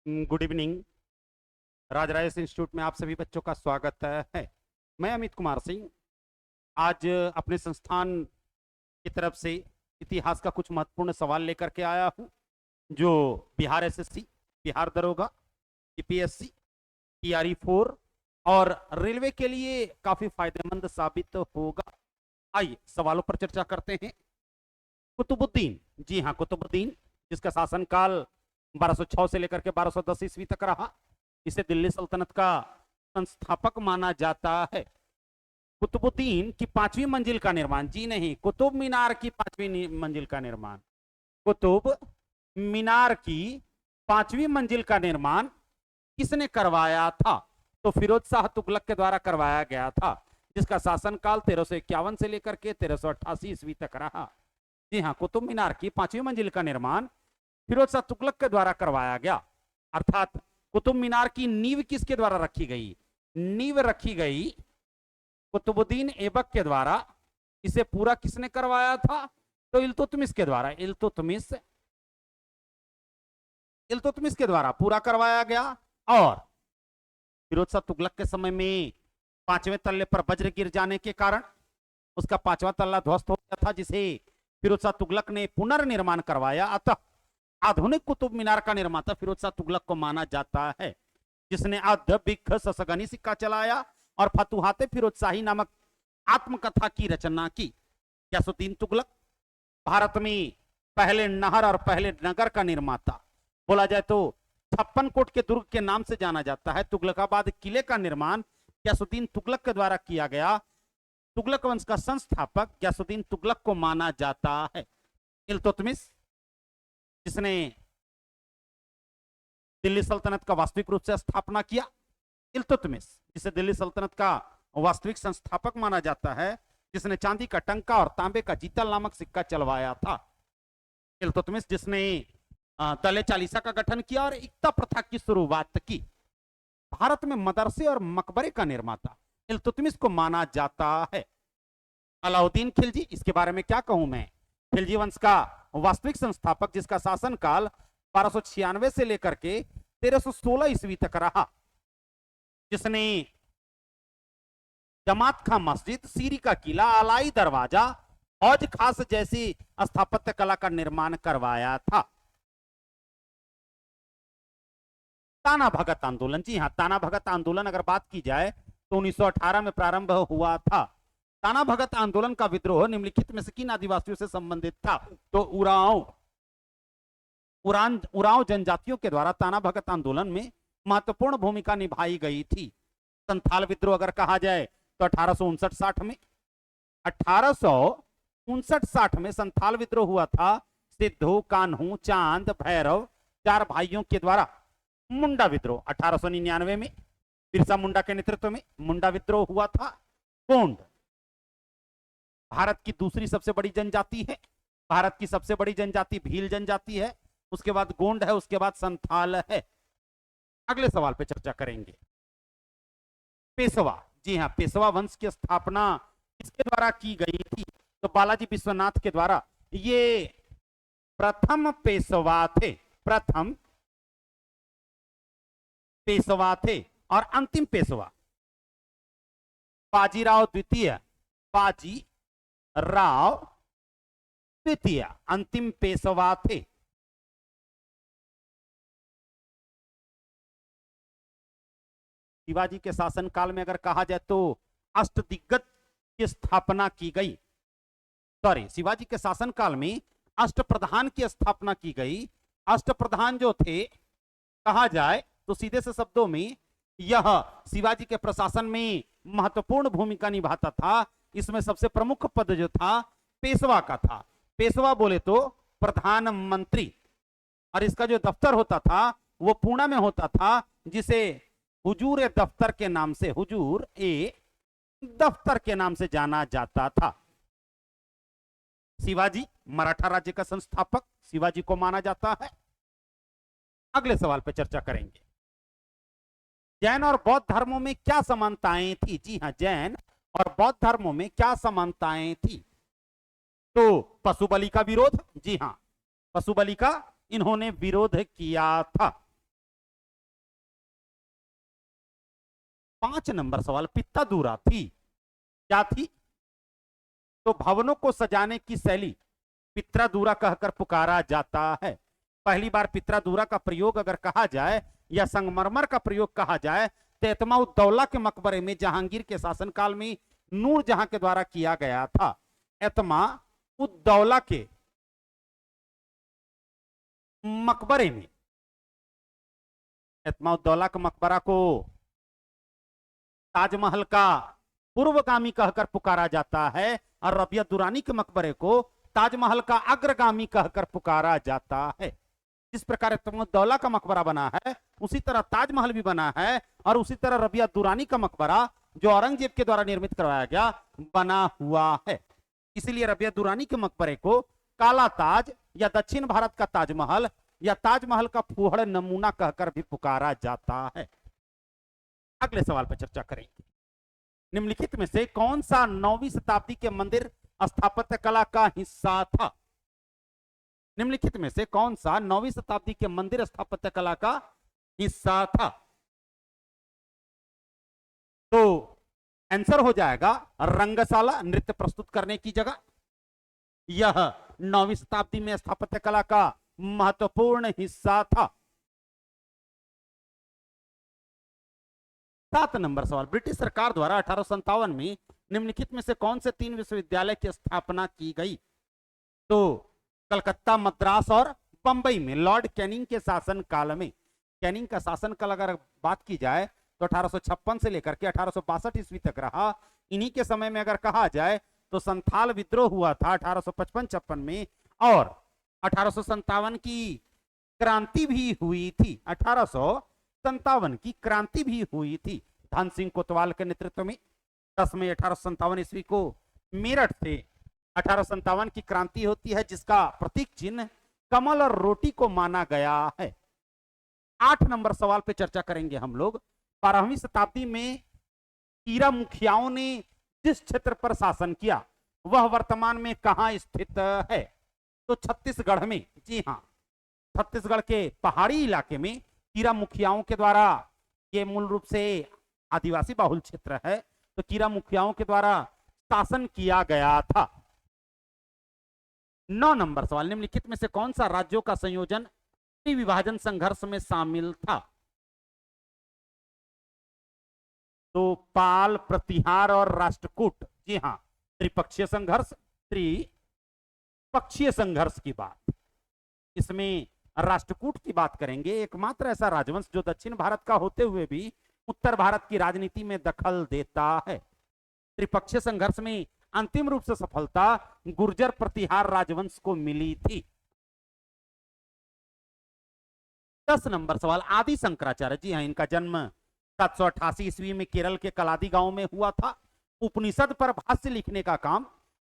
Good evening. राजराजेश institute में आप सभी बच्चों का स्वागत है। मैं अमित कुमार सिंह आज अपने संस्थान की तरफ से इतिहास का कुछ महत्वपूर्ण सवाल लेकर के आया हूं, जो बिहार एसएससी, बिहार दरोगा, यूपीएससी, टीआरई 4 और रेलवे के लिए काफी फायदेमंद साबित होगा। आइए सवालों पर चर्चा करते हैं। कुतुबुद्दीन, जी हाँ कुतुबुद्दीन, जिसका शासनकाल 1206 से लेकर के 1210 ईस्वी तक रहा, इसे दिल्ली सल्तनत का संस्थापक माना जाता है। कुतुबुद्दीन की 5वीं मंजिल का निर्माण, जी नहीं, कुतुब मीनार की 5वीं मंजिल का निर्माण, कुतुब मीनार की 5वीं मंजिल का निर्माण किसने करवाया था? तो फिरोज शाह तुगलक के द्वारा करवाया गया था, जिसका शासनकाल 1351 से लेकर के 1388 ईस्वी तक रहा। जी हाँ, कुतुब मीनार की 5वीं मंजिल का निर्माण फिरोज शाह तुगलक के द्वारा करवाया गया। अर्थात कुतुब मीनार की नींव किसके द्वारा रखी गई? नींव रखी गई कुतुबुद्दीन ऐबक के द्वारा। इसे पूरा किसने करवाया था? तो इल्तुतमिश के द्वारा। इल्तुतमिश के द्वारा पूरा करवाया गया। और फिरोज शाह तुगलक के समय में 5वें तल्ले पर वज्र गिर जाने के कारण उसका 5वां तल्ला ध्वस्त हो गया था, जिसे फिरोज शाह तुगलक ने पुनर्निर्माण करवाया। अतः आधुनिक कुतुब मीनार का निर्माता फिरोज शाह तुगलक को माना जाता है, जिसने ससगनी सिक्का चलाया और फतुहाते फिरोज शाही नामक आत्मकथा की रचना की। गयासुद्दीन तुगलक भारत में पहले नहर और पहले नगर का निर्माता। बोला जाए तो 56 कोट के दुर्ग के नाम से जाना जाता है। तुगलकाबाद किले का निर्माण गयासुद्दीन तुगलक के द्वारा किया गया। तुगलक वंश का संस्थापक गयासुद्दीन तुगलक को माना जाता है। इल्तुतमिश, जिसने दिल्ली सल्तनत का वास्तविक रूप से स्थापना किया। इल्तुतमिश, जिसे दिल्ली सल्तनत का वास्तविक संस्थापक माना जाता है, जिसने चांदी का टंका और तांबे का जीतल नामक सिक्का चलवाया था। इल्तुतमिश, जिसने दले चालीसा का गठन किया और एकता प्रथा की शुरुआत की। भारत में मदरसे और मकबरे का निर्माता इल्तुतमिश को माना जाता है। अलाउद्दीन खिलजी, इसके बारे में क्या कहूं मैं। खिलजी वंश का वास्तविक संस्थापक, जिसका शासनकाल 1296 से लेकर के 1316 ईस्वी तक रहा, जिसने जमात खां मस्जिद, सीरी का किला, अलाई दरवाजा, हौज खास जैसी स्थापत्य कला का निर्माण करवाया था। ताना भगत आंदोलन, जी हां, ताना भगत आंदोलन अगर बात की जाए तो 1918 में प्रारंभ हुआ था। ताना भगत आंदोलन का विद्रोह निम्नलिखित में से किन आदिवासियों से संबंधित था? तो उरांव जनजातियों के द्वारा ताना भगत आंदोलन में महत्वपूर्ण भूमिका निभाई गई थी। संथाल विद्रोह अगर कहा जाए तो 1859-60 में 1859-60 में संथाल विद्रोह हुआ था। सिद्धू, कान्हू, चांद, भैरव 4 भाइयों के द्वारा मुंडा विद्रोह 1899 में बिरसा मुंडा के नेतृत्व में मुंडा विद्रोह हुआ था। गोंड भारत की दूसरी सबसे बड़ी जनजाति है। भारत की सबसे बड़ी जनजाति भील जनजाति है, उसके बाद गोंड है, उसके बाद संथाल है। अगले सवाल पे चर्चा करेंगे। पेशवा, जी हां, पेशवा वंश की स्थापना किसके द्वारा की गई थी? तो बालाजी विश्वनाथ के द्वारा। ये प्रथम पेशवा थे, प्रथम पेशवा थे। और अंतिम पेशवा बाजीराव द्वितीय, बाजीराव द्वितीय अंतिम पेशवा थे। शिवाजी के शासनकाल में अगर कहा जाए तो अष्टदिग्गज की स्थापना की गई। सॉरी, शिवाजी के शासनकाल में अष्टप्रधान की स्थापना की गई। अष्टप्रधान जो थे, कहा जाए तो सीधे से शब्दों में यह शिवाजी के प्रशासन में महत्वपूर्ण भूमिका निभाता था। इसमें सबसे प्रमुख पद जो था पेशवा का था। पेशवा बोले तो प्रधानमंत्री, और इसका जो दफ्तर होता था वो पुणे में होता था, जिसे हुजूर ए दफ्तर के नाम से, हुजूर ए दफ्तर के नाम से जाना जाता था। शिवाजी मराठा राज्य का संस्थापक शिवाजी को माना जाता है। अगले सवाल पर चर्चा करेंगे। जैन और बौद्ध धर्मों में क्या समानताएं थी? जी हां, जैन और बौद्ध धर्मों में क्या समानताएं थी? तो पशु बलि का विरोध, जी हां, पशु बलि का इन्होंने विरोध किया था। 5 नंबर सवाल, पित्तादूरा थी, क्या थी? तो भवनों को सजाने की शैली पित्रादूरा कहकर पुकारा जाता है। पहली बार पित्रादूरा का प्रयोग अगर कहा जाए या संगमरमर का प्रयोग कहा जाए तो एतमा उद्दौला के मकबरे में जहांगीर के शासनकाल में नूरजहां के द्वारा किया गया था। एतमा उद्दौला के मकबरे में, एतमा उद्दौला के मकबरा को ताजमहल का पूर्वगामी कहकर पुकारा जाता है और रबिया दुरानी के मकबरे को ताजमहल का अग्रगामी कहकर पुकारा जाता है। जिस प्रकार एतमुद्दौला का मकबरा बना है उसी तरह ताजमहल भी बना है और उसी तरह रबिया दुरानी का मकबरा जो औरंगजेब के द्वारा निर्मित करवाया गया बना हुआ है। इसीलिए रबिया दुरानी के मकबरे को काला ताज या दक्षिण भारत का ताजमहल या ताजमहल का फूहड़ नमूना कहकर भी पुकारा जाता है। अगले सवाल पर चर्चा करेंगे। निम्नलिखित में से कौन सा 9वीं शताब्दी के मंदिर स्थापत्य कला का हिस्सा था? निम्नलिखित में से कौन सा 9वीं शताब्दी के मंदिर स्थापत्य कला का हिस्सा था? तो आंसर हो जाएगा रंगशाला, नृत्य प्रस्तुत करने की जगह। यह 9वीं शताब्दी में स्थापत्य कला का महत्वपूर्ण हिस्सा था। 7 नंबर सवाल, ब्रिटिश सरकार द्वारा 1857 में निम्नलिखित में से कौन से 3 विश्वविद्यालय की स्थापना की गई? तो कलकत्ता, मद्रास और बंबई में लॉर्ड कैनिंग के शासन काल में। कैनिंग का शासन काल अगर बात की जाए तो 1856 से लेकर के 1862 ईस्वी तक रहा। इन्हीं के समय में अगर कहा जाए तो संथाल विद्रोह हुआ था 1855-56 में और 1857 की क्रांति भी हुई थी। 1857 की क्रांति भी हुई थी धन सिंह कोतवाल के नेतृत्व में। 10 मई 1857 ईस्वी को मेरठ से 1857 की क्रांति होती है जिसका प्रतीक चिन्ह कमल और रोटी को माना गया है। 8 नंबर सवाल पे चर्चा करेंगे हम लोग। 12वीं शताब्दी में कीरा मुखियाओं ने जिस क्षेत्र पर शासन किया वह वर्तमान में कहां स्थित है? तो छत्तीसगढ़ में। जी हां, छत्तीसगढ़ के पहाड़ी इलाके में कीरा मुखियाओं के द्वारा, ये मूल रूप से आदिवासी बहुल क्षेत्र है, तो कीरा मुखियाओं के द्वारा शासन किया गया था। 9 नंबर सवाल, निम्नलिखित में से कौन सा राज्यों का संयोजन विभाजन संघर्ष में शामिल था? तो पाल, प्रतिहार और राष्ट्रकूट। जी हां, त्रिपक्षीय संघर्ष की बात। इसमें राष्ट्रकूट की बात करेंगे। एकमात्र ऐसा राजवंश जो दक्षिण भारत का होते हुए भी उत्तर भारत की राजनीति में दखल देता है। त्रिपक्षीय संघर्ष में अंतिम रूप से सफलता गुर्जर प्रतिहार राजवंश को मिली थी। 10 नंबर सवाल, आदि शंकराचार्य। जी हां, इनका जन्म 788 ईस्वी में केरल के कलादी गांव में हुआ था। उपनिषद पर भाष्य लिखने का काम,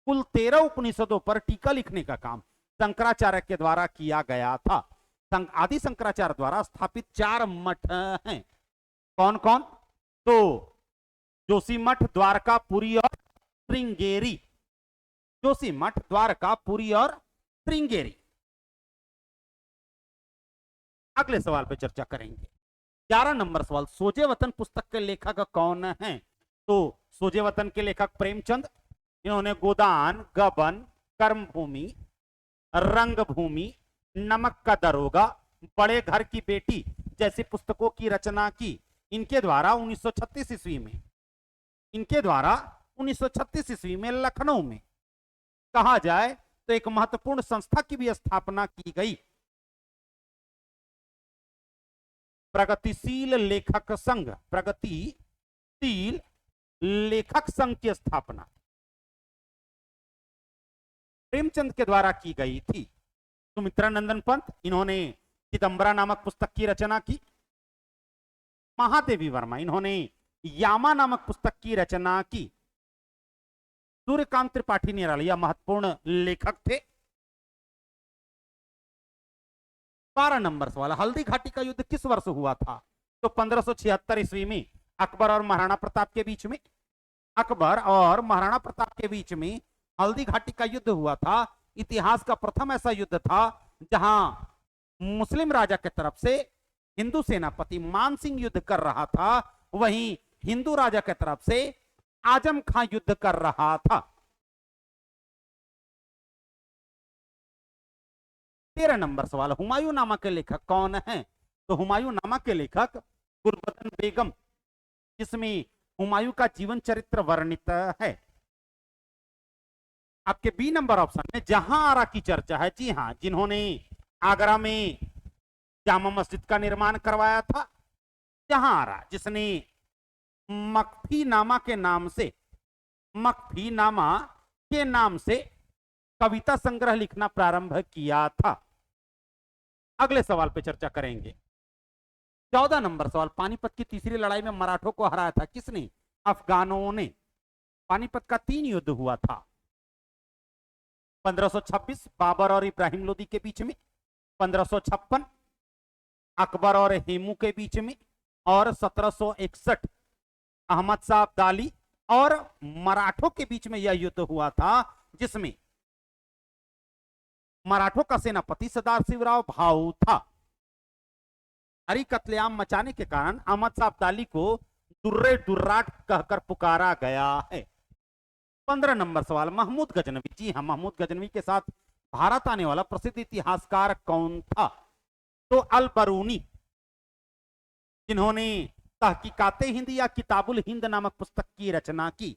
कुल 13 उपनिषदों पर टीका लिखने का काम शंकराचार्य के द्वारा किया गया था। आदि शंकराचार्य द्वारा स्थापित 4 मठ हैं। कौन कौन? तो जोशी मठ, द्वारका, पुरी और श्रृंगेरी। जोशी मठ, द्वारका, पुरी और श्रृंगेरी। अगले सवाल पे चर्चा करेंगे। 11 नंबर सवाल, सोजे वतन पुस्तक के लेखक कौन हैं? तो सोजे वतन के लेखक प्रेमचंद। इन्होंने गोदान, गबन, कर्मभूमि, रंगभूमि, नमक का दरोगा, बड़े घर की बेटी जैसी पुस्तकों की रचना की। इनके द्वारा 1936 ईस्वी में लखनऊ में कहा जाए तो एक महत्वपूर्ण संस्था की भी स्थापना की गई, प्रगतिशील लेखक संघ। प्रगतिशील लेखक संघ की स्थापना प्रेमचंद के द्वारा की गई थी। सुमित्रानंदन पंत, इन्होंने चिदंबरा नामक पुस्तक की रचना की। महादेवी वर्मा, इन्होंने यामा नामक पुस्तक की रचना की। सूर्यकांत त्रिपाठी निराला यह महत्वपूर्ण लेखक थे। 12 नंबर सवाल, हल्दी घाटी का युद्ध किस वर्ष हुआ था? तो 1576 ईस्वी में अकबर और महाराणा प्रताप के बीच में। अकबर और महाराणा प्रताप के बीच में हल्दी घाटी का युद्ध हुआ था। इतिहास का प्रथम ऐसा युद्ध था जहां मुस्लिम राजा की तरफ से हिंदू सेनापति मान सिंह युद्ध कर रहा था, वहीं हिंदू राजा की तरफ से आजम खां युद्ध कर रहा था। 13 नंबर सवाल, हुमायूं नामा के लेखक कौन है? तो हुमायूं नामा के लेखक गुलबदन बेगम, जिसमें हुमायूं का जीवन चरित्र वर्णित है। आपके बी नंबर ऑप्शन में जहां आरा की चर्चा है। जी हां, जिन्होंने आगरा में जामा मस्जिद का निर्माण करवाया था, जहां आरा, जिसने मकफी नामा के नाम से, मकफी नामा के नाम से कविता संग्रह लिखना प्रारंभ किया था। अगले सवाल पे चर्चा करेंगे। 14 नंबर सवाल, पानीपत की तीसरी लड़ाई में मराठों को हराया था किसने? अफगानों ने। पानीपत का 3 युद्ध हुआ था। 1526 बाबर और इब्राहिम लोदी के बीच में, 1556 अकबर और हेमू के बीच में, और 1761 अहमद शाह अब्दाली और मराठों के बीच में यह युद्ध हुआ था, जिसमें मराठों का सेनापति सरदार शिवराव भाऊ था। हरी कत्लेआम मचाने के कारण अहमद शाह अब्दाली को दुर्रे दुर्राट कहकर पुकारा गया है। 15 नंबर सवाल, महमूद गजनवी। जी हां, महमूद गजनवी के साथ भारत आने वाला प्रसिद्ध इतिहासकार कौन था? तो अल बरूनी, जिन्होंने तहकीकाते हिंद या किताबुल हिंद नामक पुस्तक की रचना की।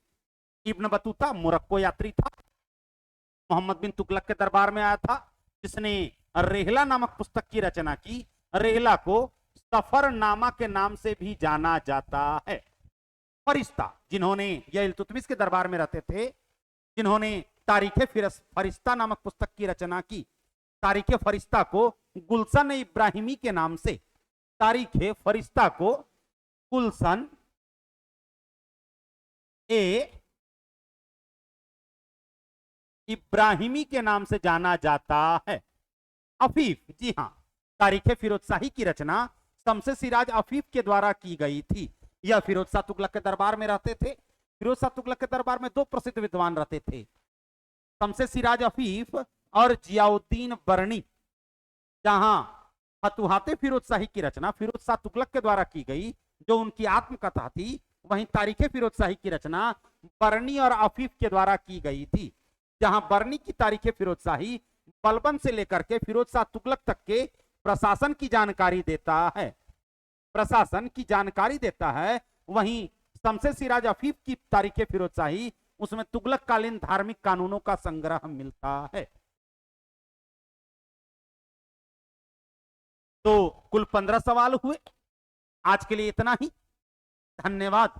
इब्न बतूता मोरक्को यात्री था, मोहम्मद बिन तुगलक के दरबार में आया था, जिसने रेहला नामक पुस्तक की रचना की। रेहला को सफरनामा के नाम से भी जाना जाता है। फरिश्ता, जिन्होंने यह इल्तुतमिश के दरबार में रहते थे, जिन्होंने तारीख फरिश्ता नामक पुस्तक की रचना की। तारीख फरिश्ता को गुलशन इब्राहिमी के नाम से, तारीख फरिश्ता को गुलशन ए इब्राहिमी के नाम से जाना जाता है। अफीफ, जी हां, तारीख फिरोज शाही की रचना शमसे सिराज अफीफ के द्वारा की गई थी। यह फिरोज शाह तुगलक के दरबार में रहते थे। फिरोज शाह तुगलक के दरबार में 2 प्रसिद्ध विद्वान रहते थे, शमसे सिराज अफीफ और जियाउद्दीन बरनी। जहां फतुहाते फिरोज शाही की रचना फिरोज शाह तुगलक के द्वारा की गई, जो उनकी आत्मकथा थी, वहीं तारीख फिरोज शाही की रचना बरनी और अफीफ के द्वारा की गई थी। जहां बरनी की तारीख फिरोज शाही बलबन से लेकर के फिरोज शाह तुगलक तक के प्रशासन की जानकारी देता है, प्रशासन की जानकारी देता है, वहीं शमसे सिराज अफीफ की तारीख फिरोज शाही, उसमें तुगलक कालीन धार्मिक कानूनों का संग्रह मिलता है। तो कुल 15 सवाल हुए। आज के लिए इतना ही। धन्यवाद।